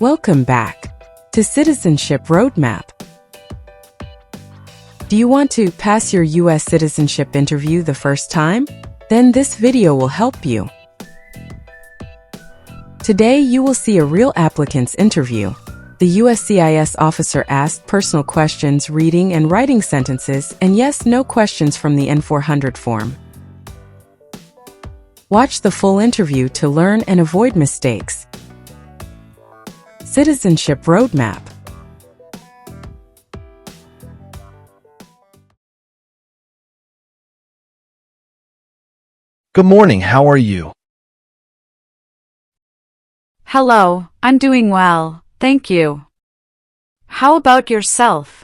Welcome back to Citizenship Roadmap. Do you want to pass your U.S. citizenship interview the first time? Then this video will help you. Today you will see a real applicant's interview. The USCIS officer asked personal questions, reading and writing sentences, and yes/no questions from the N-400 form. Watch the full interview to learn and avoid mistakes. Citizenship Roadmap. Good morning, how are you? Hello, I'm doing well, thank you. How about yourself?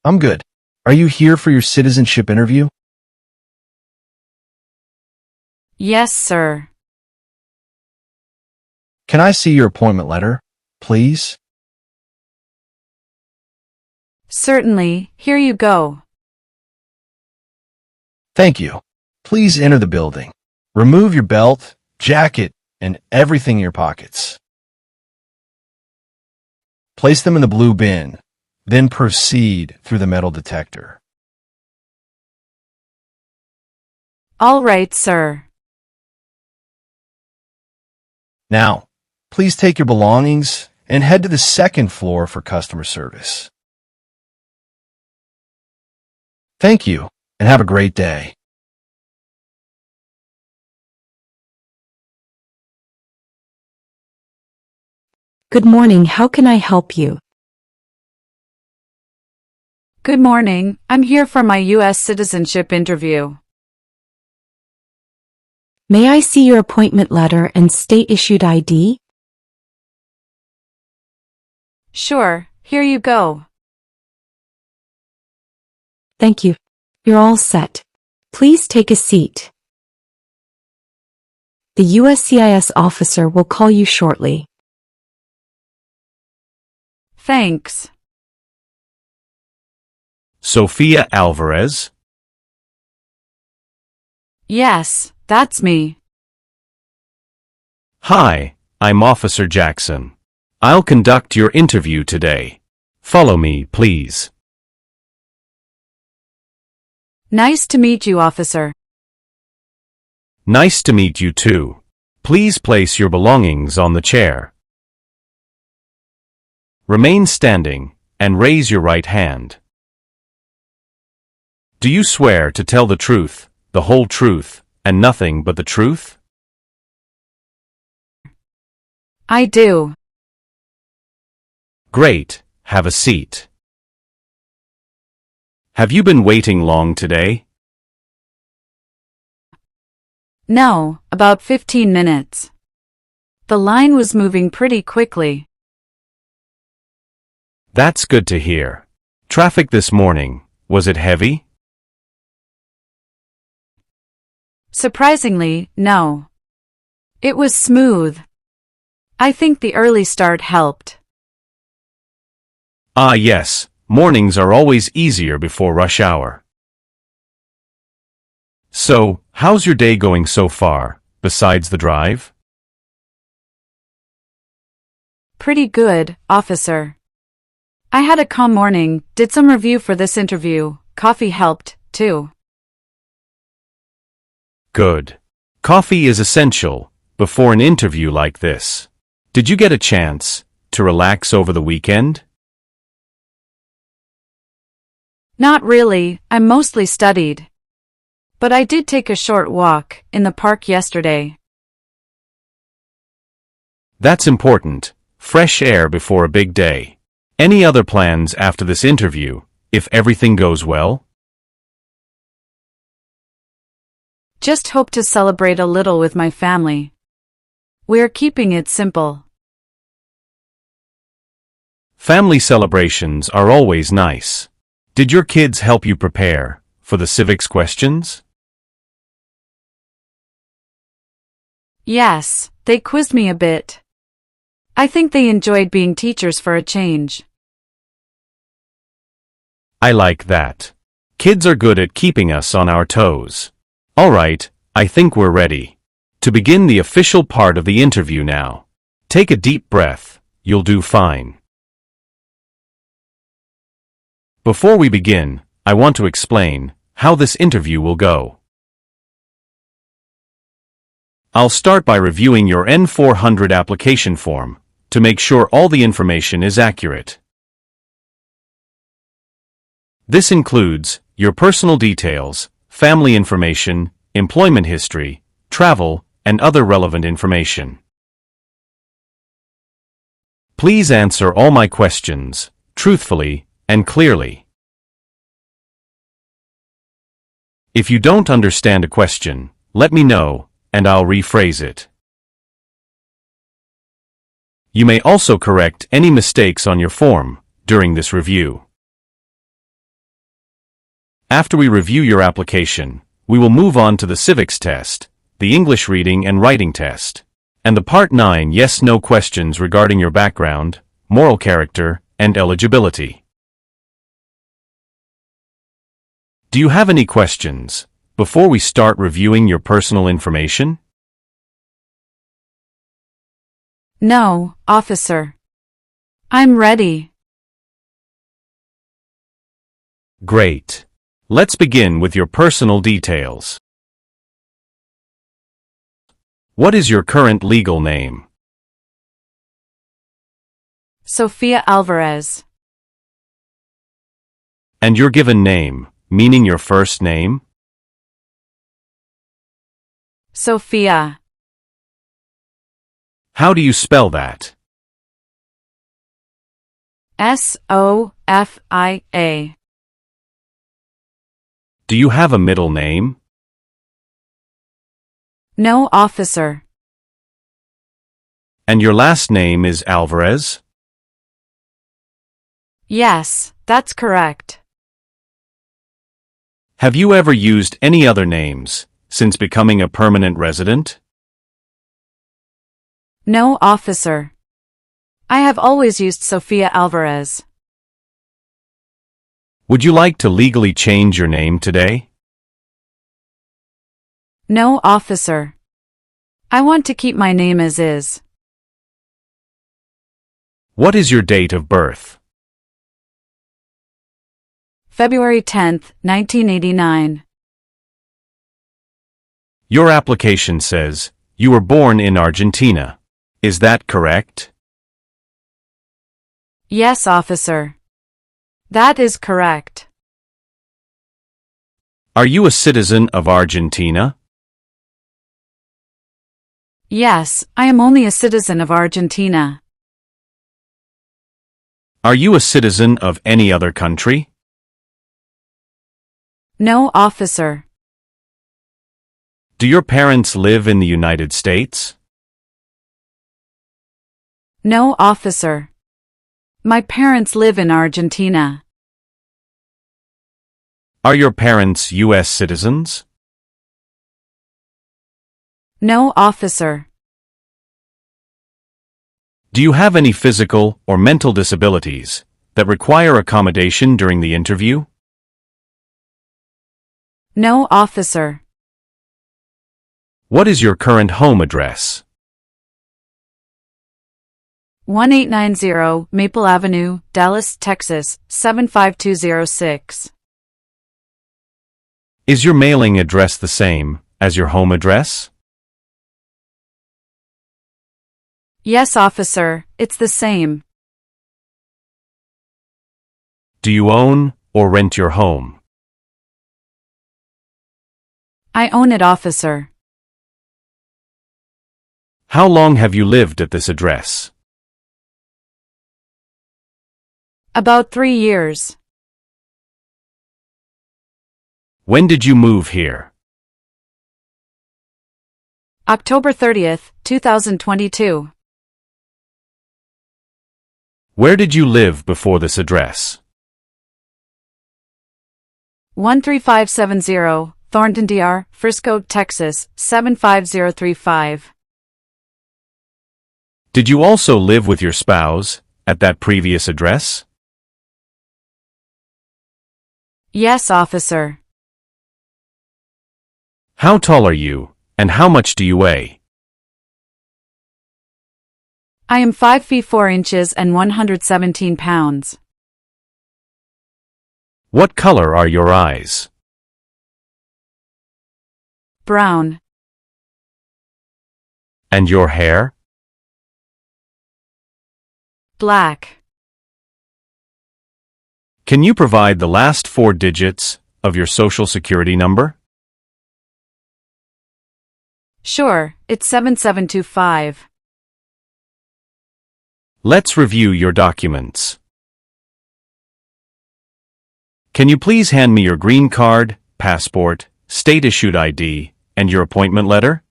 I'm good. Are you here for your citizenship interview? Yes, sir. Can I see your appointment letter, please? Certainly, here you go. Thank you. Please enter the building. Remove your belt, jacket, and everything in your pockets. Place them in the blue bin, then proceed through the metal detector. All right, sir. Now, please take your belongings and head to the second floor for customer service. Thank you, and have a great day. Good morning, how can I help you? Good morning, I'm here for my U.S. citizenship interview. May I see your appointment letter and state-issued ID? Sure, here you go. Thank you. You're all set. Please take a seat. The USCIS officer will call you shortly. Thanks. Sophia Alvarez? Yes, that's me. Hi, I'm Officer Jackson. I'll conduct your interview today. Follow me, please. Nice to meet you, officer. Nice to meet you too. Please place your belongings on the chair. Remain standing and raise your right hand. Do you swear to tell the truth, the whole truth, and nothing but the truth? I do. Great, have a seat. Have you been waiting long today? No, about 15 minutes. The line was moving pretty quickly. That's good to hear. Traffic this morning, was it heavy? Surprisingly, no. It was smooth. I think the early start helped. Ah yes, mornings are always easier before rush hour. So, how's your day going so far, besides the drive? Pretty good, officer. I had a calm morning, did some review for this interview, coffee helped, too. Good. Coffee is essential before an interview like this. Did you get a chance to relax over the weekend? Not really, I mostly studied. But I did take a short walk in the park yesterday. That's important. Fresh air before a big day. Any other plans after this interview, if everything goes well? Just hope to celebrate a little with my family. We're keeping it simple. Family celebrations are always nice. Did your kids help you prepare for the civics questions? Yes, they quizzed me a bit. I think they enjoyed being teachers for a change. I like that. Kids are good at keeping us on our toes. All right, I think we're ready to begin the official part of the interview now. Take a deep breath. You'll do fine. Before we begin, I want to explain how this interview will go. I'll start by reviewing your N-400 application form to make sure all the information is accurate. This includes your personal details, family information, employment history, travel, and other relevant information. Please answer all my questions truthfully and clearly. If you don't understand a question, let me know, and I'll rephrase it. You may also correct any mistakes on your form during this review. After we review your application, we will move on to the Civics test, the English reading and writing test, and the Part 9 yes/no questions regarding your background, moral character, and eligibility. Do you have any questions before we start reviewing your personal information? No, officer. I'm ready. Great. Let's begin with your personal details. What is your current legal name? Sophia Alvarez. And your given name, meaning your first name? Sophia. How do you spell that? Sofia. Do you have a middle name? No, officer. And your last name is Alvarez? Yes, that's correct. Have you ever used any other names since becoming a permanent resident? No, officer. I have always used Sophia Alvarez. Would you like to legally change your name today? No, officer. I want to keep my name as is. What is your date of birth? February 10th, 1989. Your application says you were born in Argentina. Is that correct? Yes, officer. That is correct. Are you a citizen of Argentina? Yes, I am only a citizen of Argentina. Are you a citizen of any other country? No, officer. Do your parents live in the United States? No, officer. My parents live in Argentina. Are your parents U.S. citizens? No, officer. Do you have any physical or mental disabilities that require accommodation during the interview? No, officer. What is your current home address? 1890 Maple Avenue, Dallas, Texas, 75206. Is your mailing address the same as your home address? Yes, officer, it's the same. Do you own or rent your home? I own it, officer. How long have you lived at this address? About 3 years. When did you move here? October 30th, 2022. Where did you live before this address? 13570, Thornton DR, Frisco, Texas, 75035. Did you also live with your spouse at that previous address? Yes, officer. How tall are you, and how much do you weigh? I am 5 feet 4 inches and 117 pounds. What color are your eyes? Brown. And your hair? Black. Can you provide the last 4 digits of your social security number? Sure, it's 7725. Let's review your documents. Can you please hand me your green card, passport, state-issued ID, and your appointment letter?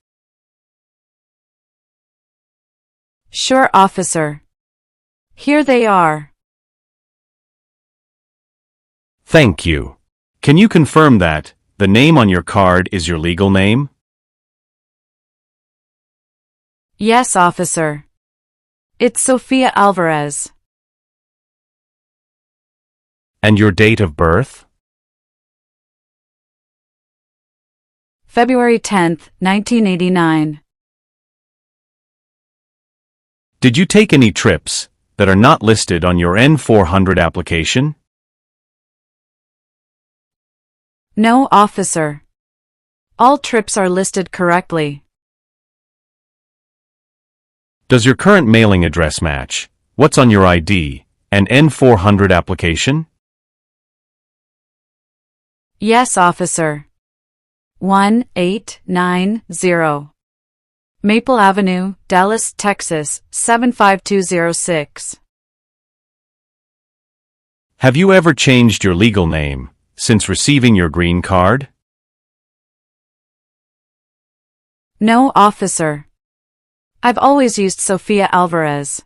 Sure, officer. Here they are. Thank you. Can you confirm that the name on your card is your legal name? Yes, officer. It's Sofia Alvarez. And your date of birth? February 10th, 1989. Did you take any trips that are not listed on your N-400 application? No, officer. All trips are listed correctly. Does your current mailing address match what's on your ID and N-400 application? Yes, officer. 1890 Maple Avenue, Dallas, Texas, 75206. Have you ever changed your legal name since receiving your green card? No, officer. I've always used Sofia Alvarez.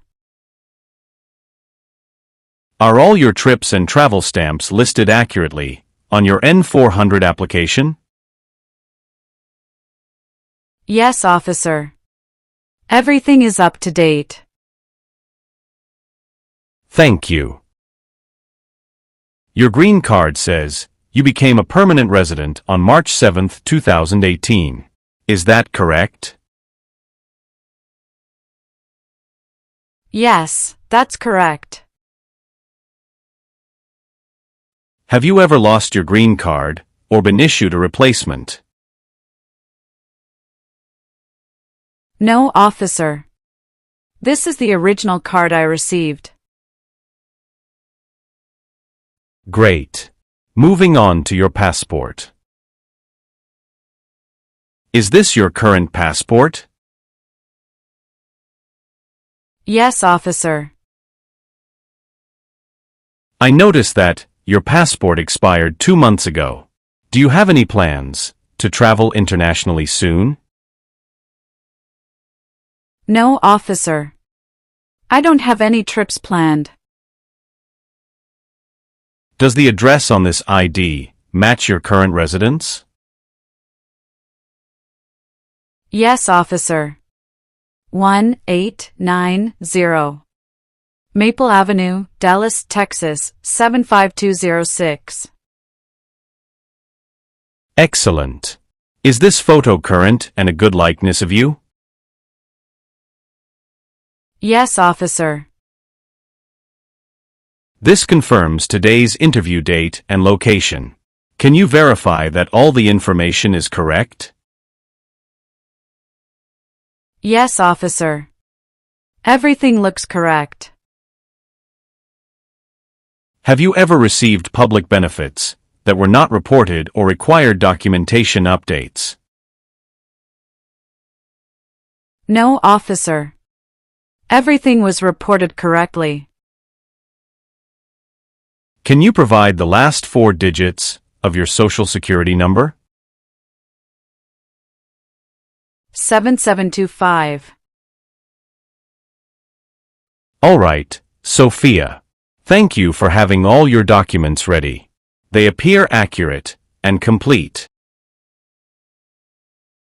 Are all your trips and travel stamps listed accurately on your N-400 application? Yes, officer. Everything is up to date. Thank you. Your green card says you became a permanent resident on March 7, 2018. Is that correct? Yes, that's correct. Have you ever lost your green card or been issued a replacement? No, officer. This is the original card I received. Great. Moving on to your passport. Is this your current passport? Yes, officer. I noticed that your passport expired 2 months ago. Do you have any plans to travel internationally soon? No, officer. I don't have any trips planned. Does the address on this ID match your current residence? Yes, officer. 1890 Maple Avenue, Dallas, Texas, 75206. Excellent. Is this photo current and a good likeness of you? Yes, officer. This confirms today's interview date and location. Can you verify that all the information is correct? Yes, officer. Everything looks correct. Have you ever received public benefits that were not reported or required documentation updates? No, officer. Everything was reported correctly. Can you provide the last 4 digits of your social security number? 7725. All right, Sophia. Thank you for having all your documents ready. They appear accurate and complete.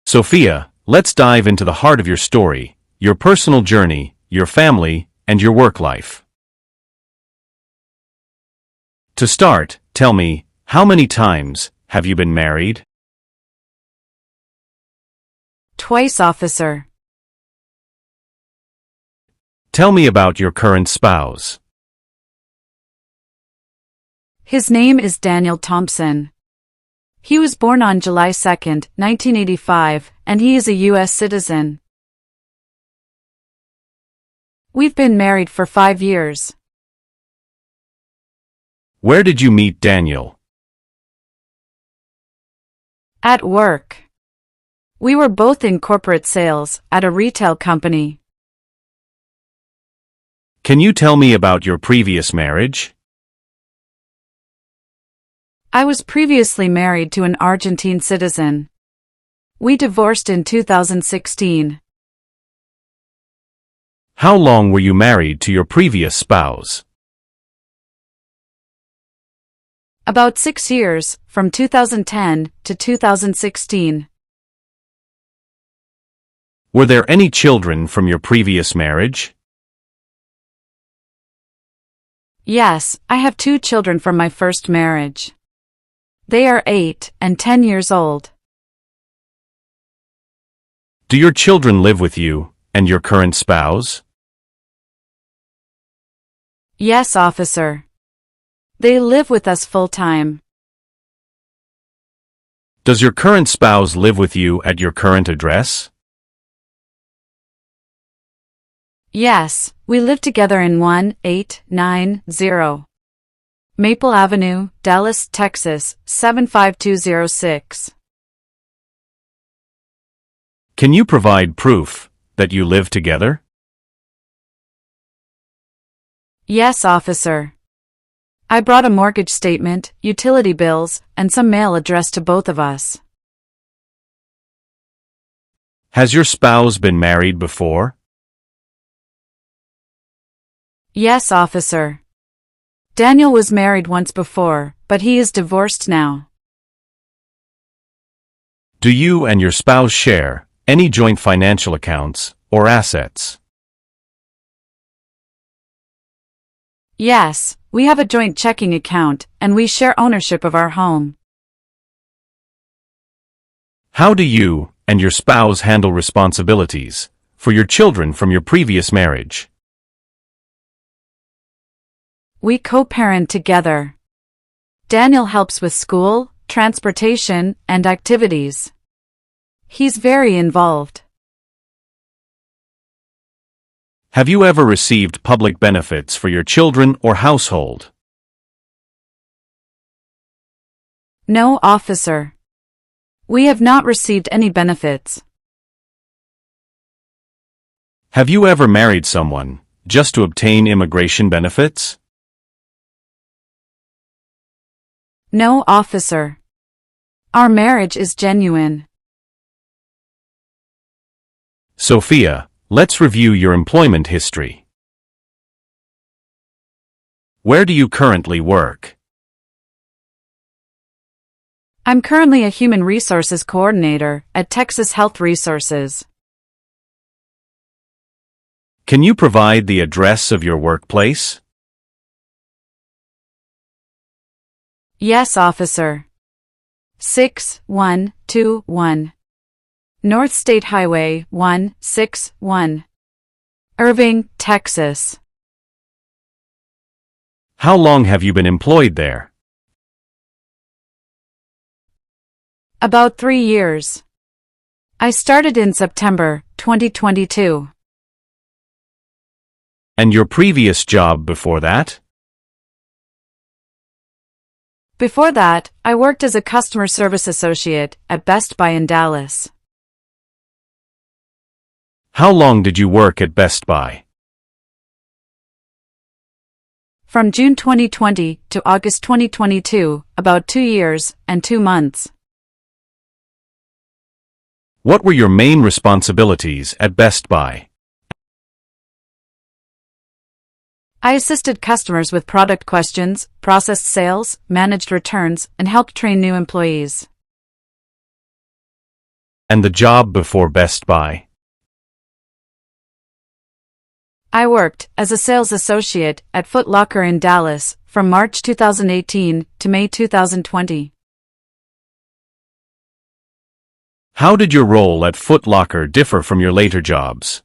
Sophia, let's dive into the heart of your story, your personal journey, your family, and your work life. To start, tell me, how many times have you been married? Twice, officer. Tell me about your current spouse. His name is Daniel Thompson. He was born on July 2, 1985, and he is a U.S. citizen. We've been married for 5 years. Where did you meet Daniel? At work. We were both in corporate sales at a retail company. Can you tell me about your previous marriage? I was previously married to an Argentine citizen. We divorced in 2016. How long were you married to your previous spouse? About 6 years, from 2010 to 2016. Were there any children from your previous marriage? Yes, I have 2 children from my first marriage. They are 8 and 10 years old. Do your children live with you and your current spouse? Yes, officer. They live with us full-time. Does your current spouse live with you at your current address? Yes, we live together in 1890 Maple Avenue, Dallas, Texas, 75206. Can you provide proof that you live together? Yes, officer. I brought a mortgage statement, utility bills, and some mail addressed to both of us. Has your spouse been married before? Yes, officer. Daniel was married once before, but he is divorced now. Do you and your spouse share any joint financial accounts or assets? Yes, we have a joint checking account, and we share ownership of our home. How do you and your spouse handle responsibilities for your children from your previous marriage? We co-parent together. Daniel helps with school, transportation, and activities. He's very involved. Have you ever received public benefits for your children or household? No, officer. We have not received any benefits. Have you ever married someone just to obtain immigration benefits? No, officer. Our marriage is genuine. Sophia, let's review your employment history. Where do you currently work? I'm currently a Human Resources Coordinator at Texas Health Resources. Can you provide the address of your workplace? Yes, officer. 6121 North State Highway 161, Irving, Texas. How long have you been employed there? About 3 years. I started in September 2022. And your previous job before that? Before that, I worked as a customer service associate at Best Buy in Dallas. How long did you work at Best Buy? From June 2020 to August 2022, about 2 years and 2 months. What were your main responsibilities at Best Buy? I assisted customers with product questions, processed sales, managed returns, and helped train new employees. And the job before Best Buy? I worked as a sales associate at Foot Locker in Dallas from March 2018 to May 2020. How did your role at Foot Locker differ from your later jobs?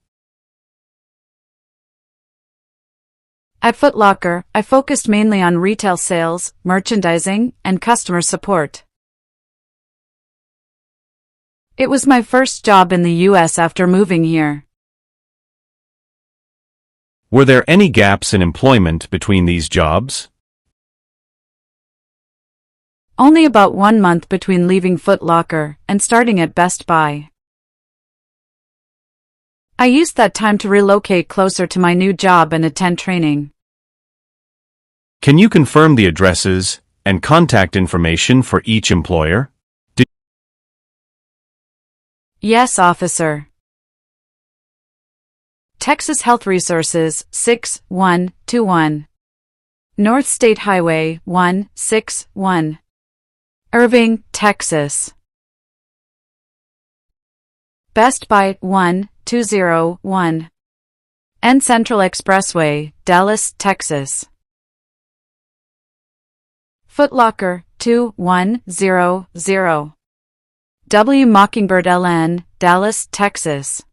At Foot Locker, I focused mainly on retail sales, merchandising, and customer support. It was my first job in the U.S. after moving here. Were there any gaps in employment between these jobs? Only about 1 month between leaving Foot Locker and starting at Best Buy. I used that time to relocate closer to my new job and attend training. Can you confirm the addresses and contact information for each employer? Yes, officer. Texas Health Resources, 6121. North State Highway, 161. Irving, Texas. Best Buy, 1201. N Central Expressway, Dallas, Texas. Foot Locker, 2100. W Mockingbird LN, Dallas, Texas.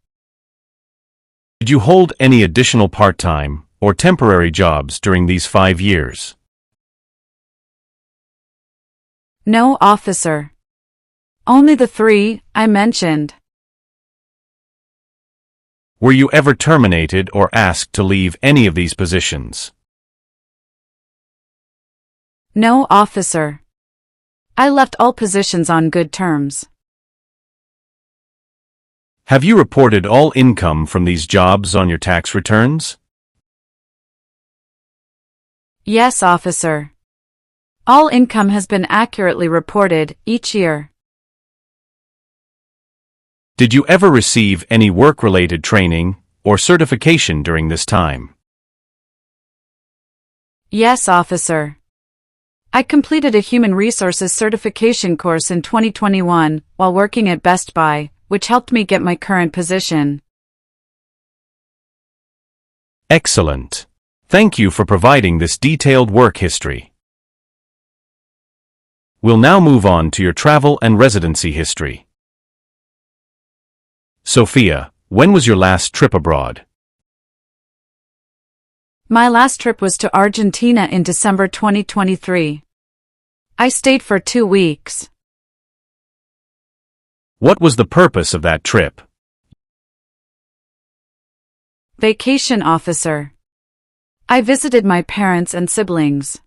Did you hold any additional part-time or temporary jobs during these 5 years? No, officer. Only the 3 I mentioned. Were you ever terminated or asked to leave any of these positions? No, officer. I left all positions on good terms. Have you reported all income from these jobs on your tax returns? Yes, officer. All income has been accurately reported each year. Did you ever receive any work-related training or certification during this time? Yes, officer. I completed a Human Resources certification course in 2021 while working at Best Buy, which helped me get my current position. Excellent. Thank you for providing this detailed work history. We'll now move on to your travel and residency history. Sophia, when was your last trip abroad? My last trip was to Argentina in December 2023. I stayed for 2 weeks. What was the purpose of that trip? Vacation, officer. I visited my parents and siblings.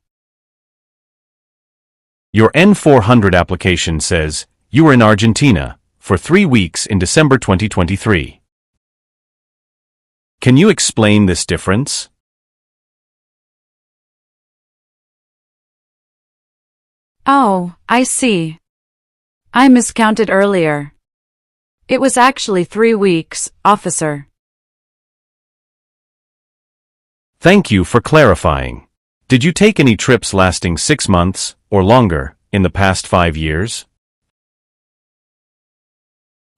Your N-400 application says you were in Argentina for 3 weeks in December 2023. Can you explain this difference? Oh, I see. I miscounted earlier. It was actually 3 weeks, officer. Thank you for clarifying. Did you take any trips lasting 6 months or longer in the past 5 years?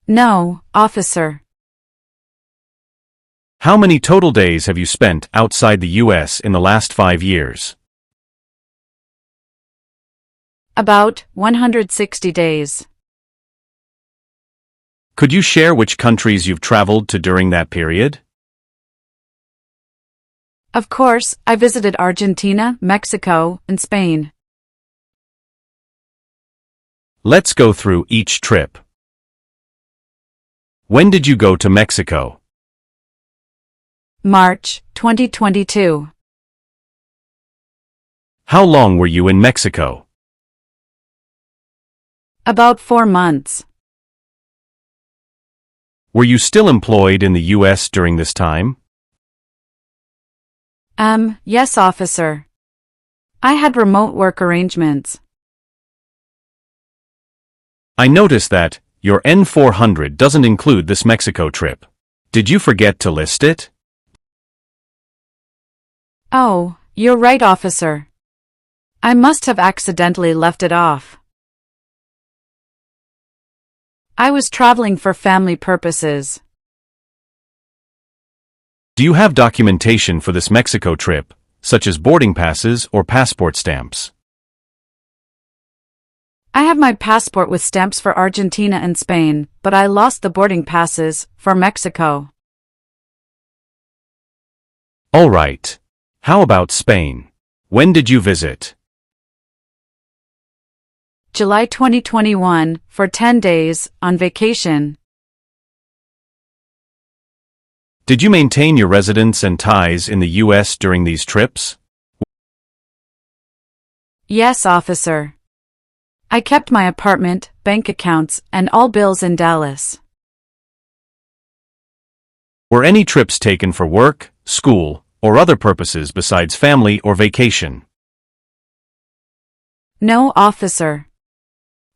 No, officer. How many total days have you spent outside the U.S. in the last 5 years? About 160 days. Could you share which countries you've traveled to during that period? Of course, I visited Argentina, Mexico, and Spain. Let's go through each trip. When did you go to Mexico? March 2022. How long were you in Mexico? About 4 months. Were you still employed in the U.S. during this time? Yes, officer. I had remote work arrangements. I noticed that your N-400 doesn't include this Mexico trip. Did you forget to list it? Oh, you're right, officer. I must have accidentally left it off. I was traveling for family purposes. Do you have documentation for this Mexico trip, such as boarding passes or passport stamps? I have my passport with stamps for Argentina and Spain, but I lost the boarding passes for Mexico. All right. How about Spain? When did you visit? July 2021, for 10 days, on vacation. Did you maintain your residence and ties in the U.S. during these trips? Yes, officer. I kept my apartment, bank accounts, and all bills in Dallas. Were any trips taken for work, school, or other purposes besides family or vacation? No, officer.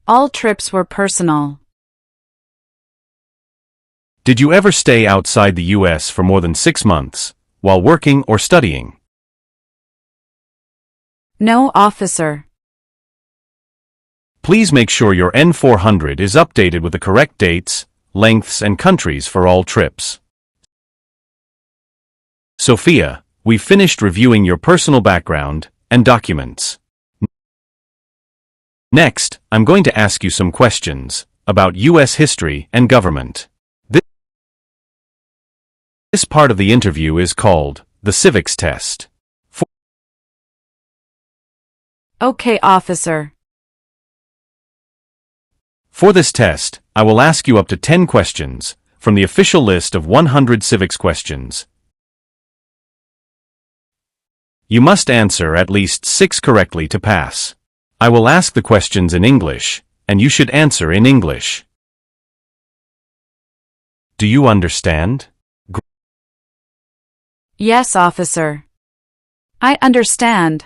All trips were personal. Did you ever stay outside the U.S. for more than 6 months, while working or studying? No, officer. Please make sure your N-400 is updated with the correct dates, lengths, and countries for all trips. Sophia, we've finished reviewing your personal background and documents. Next, I'm going to ask you some questions about U.S. history and government. This part of the interview is called the Civics test. Okay, officer. For this test, I will ask you up to 10 questions from the official list of 100 civics questions. You must answer at least 6 correctly to pass. I will ask the questions in English, and you should answer in English. Do you understand? Yes, officer. I understand.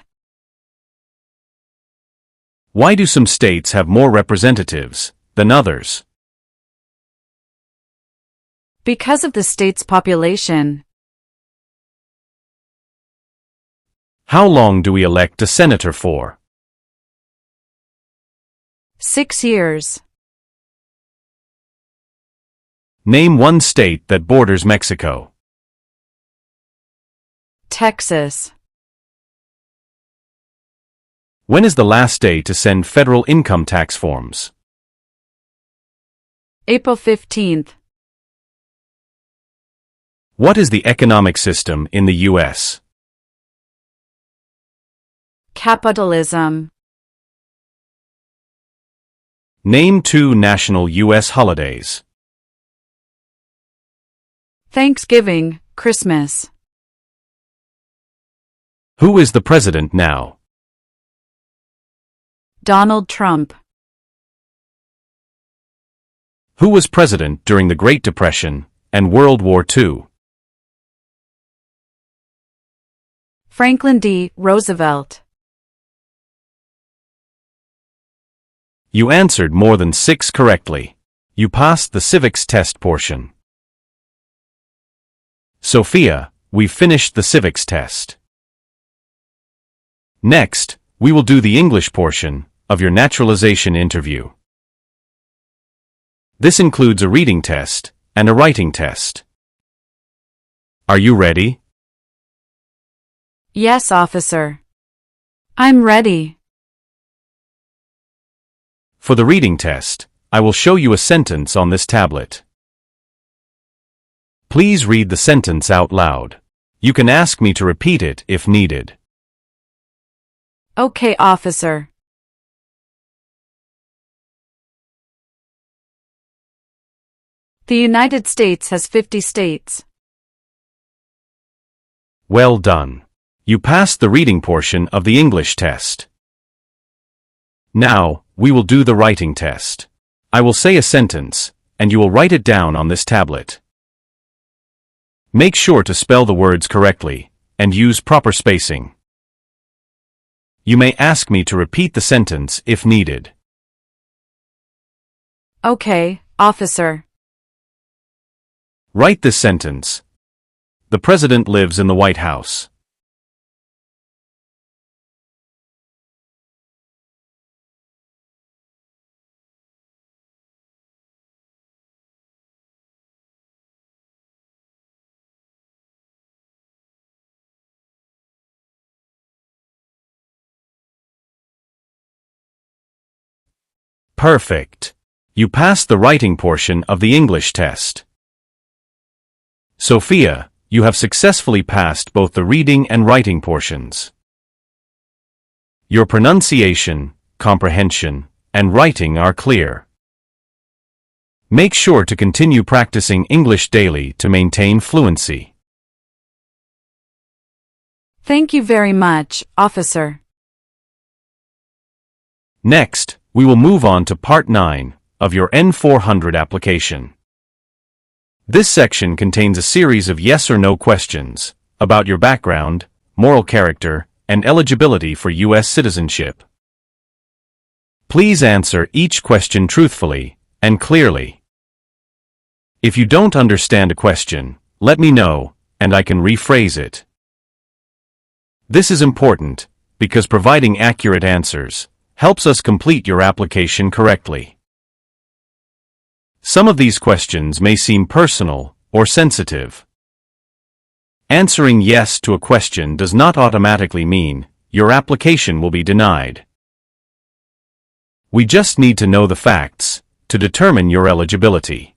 Why do some states have more representatives than others? Because of the state's population. How long do we elect a senator for? 6 years. Name one state that borders Mexico. Texas. When is the last day to send federal income tax forms? April 15th. What is the economic system in the U.S.? Capitalism. Name 2 national U.S. holidays. Thanksgiving, Christmas. Who is the president now? Donald Trump. Who was president during the Great Depression and World War II? Franklin D. Roosevelt. You answered more than 6 correctly. You passed the civics test portion. Sophia, we've finished the civics test. Next, we will do the English portion of your naturalization interview. This includes a reading test and a writing test. Are you ready? Yes, officer. I'm ready. For the reading test, I will show you a sentence on this tablet. Please read the sentence out loud. You can ask me to repeat it if needed. Okay, officer. The United States has 50 states. Well done. You passed the reading portion of the English test. Now, we will do the writing test. I will say a sentence, and you will write it down on this tablet. Make sure to spell the words correctly, and use proper spacing. You may ask me to repeat the sentence if needed. Okay, officer. Write this sentence. The President lives in the White House. Perfect. You passed the writing portion of the English test. Sophia, you have successfully passed both the reading and writing portions. Your pronunciation, comprehension, and writing are clear. Make sure to continue practicing English daily to maintain fluency. Thank you very much, officer. Next, we will move on to Part 9 of your N-400 application. This section contains a series of yes or no questions about your background, moral character, and eligibility for U.S. citizenship. Please answer each question truthfully and clearly. If you don't understand a question, let me know, and I can rephrase it. This is important because providing accurate answers helps us complete your application correctly. Some of these questions may seem personal or sensitive. Answering yes to a question does not automatically mean your application will be denied. We just need to know the facts to determine your eligibility.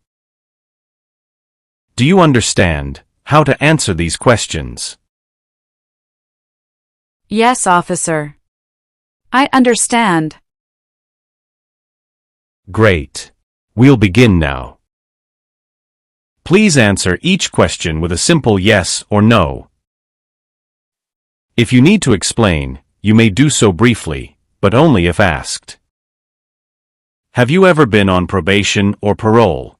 Do you understand how to answer these questions? Yes, officer. I understand. Great. We'll begin now. Please answer each question with a simple yes or no. If you need to explain, you may do so briefly, but only if asked. Have you ever been on probation or parole?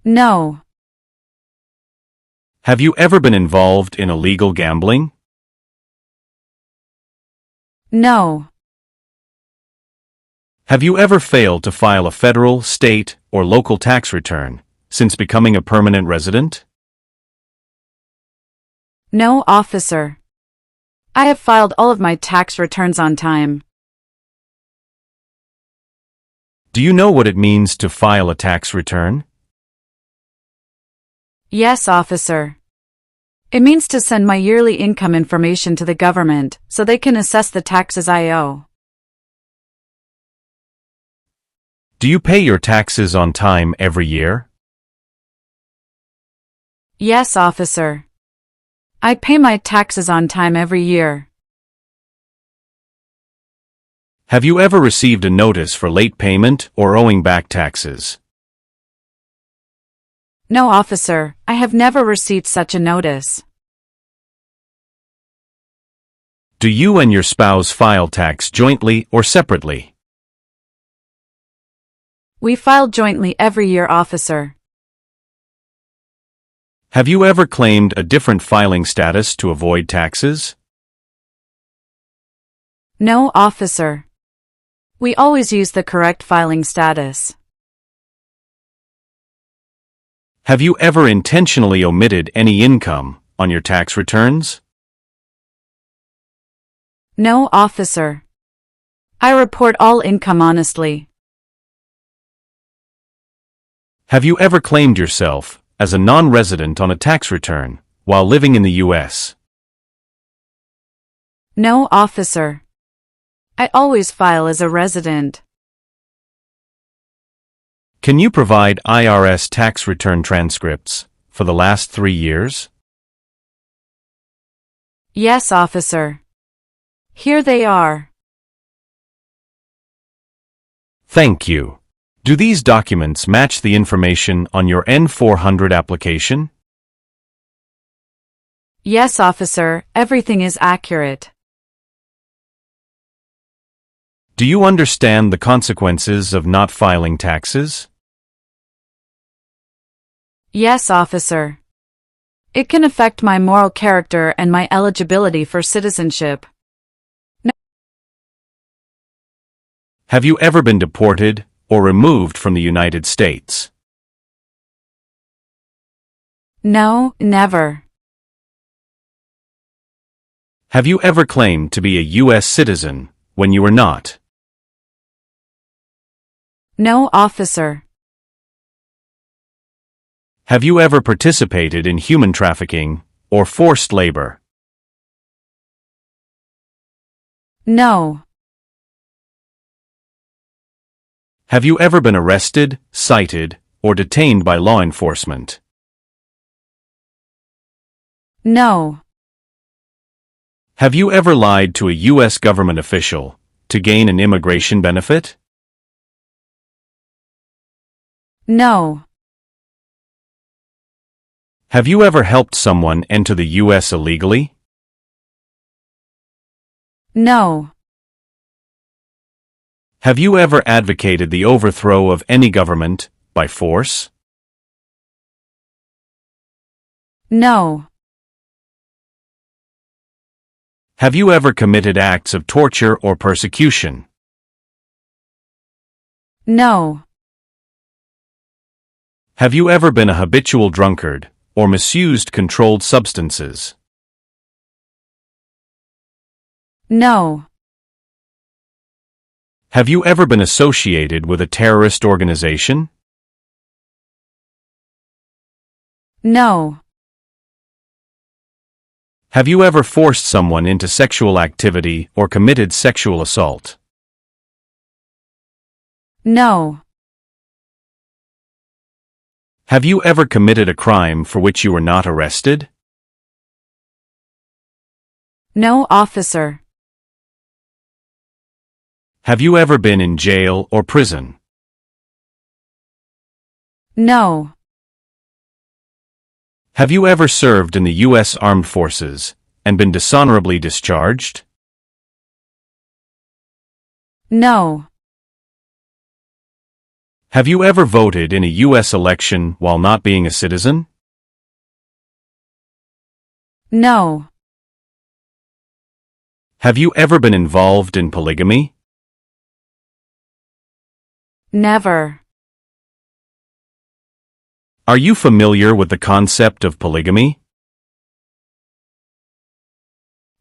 No. Have you ever been involved in illegal gambling? No. Have you ever failed to file a federal, state, or local tax return since becoming a permanent resident? No, officer. I have filed all of my tax returns on time. Do you know what it means to file a tax return? Yes, officer. It means to send my yearly income information to the government so they can assess the taxes I owe. Do you pay your taxes on time every year? Yes, officer. I pay my taxes on time every year. Have you ever received a notice for late payment or owing back taxes? No, officer, I have never received such a notice. Do you and your spouse file tax jointly or separately? We file jointly every year, officer. Have you ever claimed a different filing status to avoid taxes? No, officer. We always use the correct filing status. Have you ever intentionally omitted any income on your tax returns? No, officer. I report all income honestly. Have you ever claimed yourself as a non-resident on a tax return while living in the U.S.? No, officer. I always file as a resident. Can you provide IRS tax return transcripts for the last 3 years? Yes, officer. Here they are. Thank you. Do these documents match the information on your N-400 application? Yes, officer, everything is accurate. Do you understand the consequences of not filing taxes? Yes, officer. It can affect my moral character and my eligibility for citizenship. Have you ever been deported or removed from the United States? No, never. Have you ever claimed to be a U.S. citizen when you were not? No, officer. Have you ever participated in human trafficking or forced labor? No. Have you ever been arrested, cited, or detained by law enforcement? No. Have you ever lied to a U.S. government official to gain an immigration benefit? No. Have you ever helped someone enter the U.S. illegally? No. Have you ever advocated the overthrow of any government by force? No. Have you ever committed acts of torture or persecution? No. Have you ever been a habitual drunkard or misused controlled substances? No. Have you ever been associated with a terrorist organization? No. Have you ever forced someone into sexual activity or committed sexual assault? No. Have you ever committed a crime for which you were not arrested? No, officer. Have you ever been in jail or prison? No. Have you ever served in the U.S. Armed Forces and been dishonorably discharged? No. Have you ever voted in a U.S. election while not being a citizen? No. Have you ever been involved in polygamy? Never. Are you familiar with the concept of polygamy?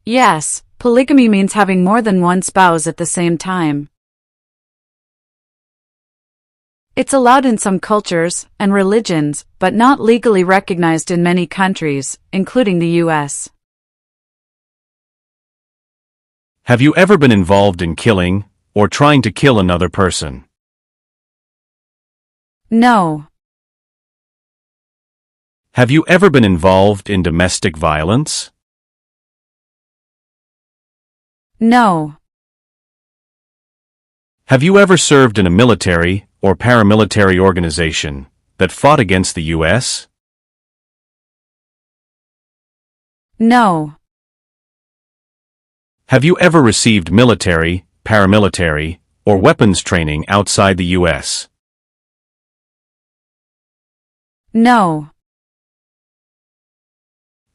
Yes, polygamy means having more than one spouse at the same time. It's allowed in some cultures and religions, but not legally recognized in many countries, including the U.S. Have you ever been involved in killing or trying to kill another person? No. Have you ever been involved in domestic violence? No. Have you ever served in a military or paramilitary organization that fought against the U.S.? No. Have you ever received military, paramilitary, or weapons training outside the U.S.? No.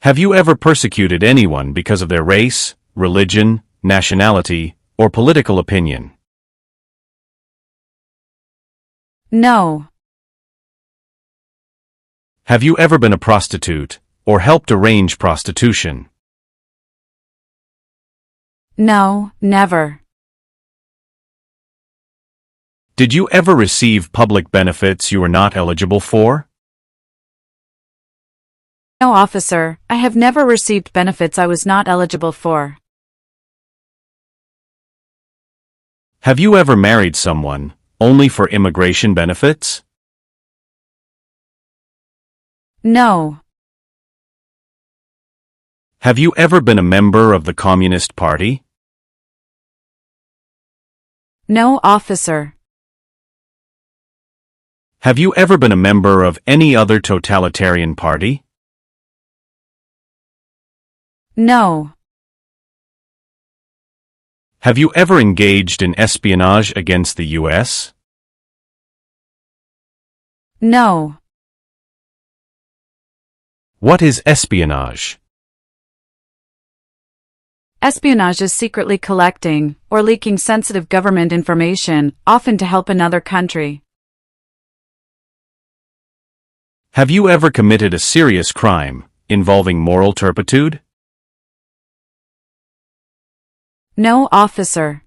Have you ever persecuted anyone because of their race, religion, nationality, or political opinion? No. Have you ever been a prostitute or helped arrange prostitution? No, never. Did you ever receive public benefits you were not eligible for? No, officer, I have never received benefits I was not eligible for. Have you ever married someone only for immigration benefits? No. Have you ever been a member of the Communist Party? No, officer. Have you ever been a member of any other totalitarian party? No. Have you ever engaged in espionage against the U.S.? No. What is espionage? Espionage is secretly collecting or leaking sensitive government information, often to help another country. Have you ever committed a serious crime involving moral turpitude? No, officer.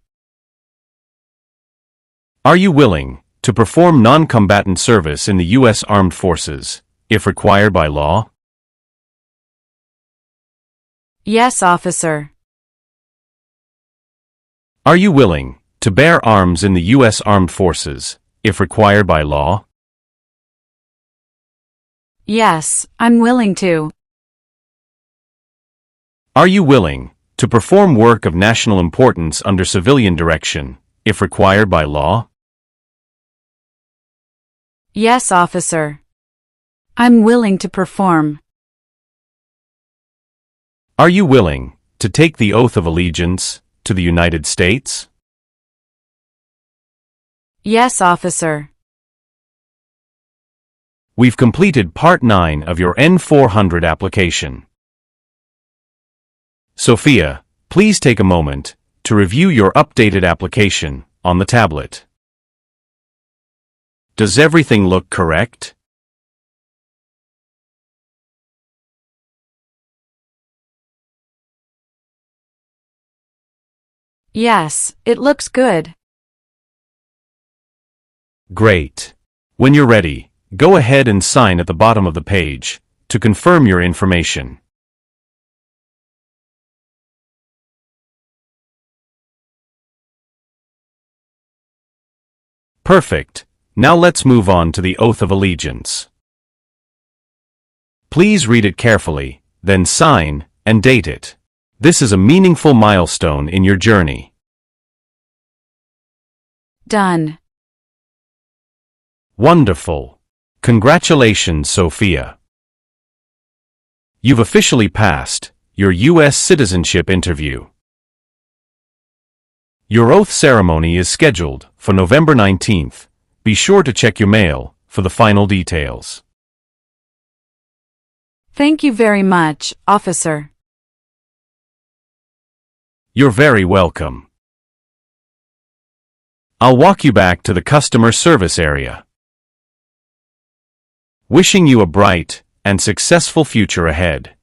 Are you willing to perform non-combatant service in the U.S. Armed Forces, if required by law? Yes, officer. Are you willing to bear arms in the U.S. Armed Forces, if required by law? Yes, I'm willing to. Are you willing to perform work of national importance under civilian direction, if required by law? Yes, officer. I'm willing to perform. Are you willing to take the oath of allegiance to the United States? Yes, officer. We've completed Part 9 of your N-400 application. Sophia, please take a moment to review your updated application on the tablet. Does everything look correct? Yes, it looks good. Great. When you're ready, go ahead and sign at the bottom of the page to confirm your information. Perfect. Now let's move on to the Oath of Allegiance. Please read it carefully, then sign and date it. This is a meaningful milestone in your journey. Done. Wonderful. Congratulations, Sophia. You've officially passed your U.S. Citizenship Interview. Your oath ceremony is scheduled for November 19th. Be sure to check your mail for the final details. Thank you very much, officer. You're very welcome. I'll walk you back to the customer service area. Wishing you a bright and successful future ahead.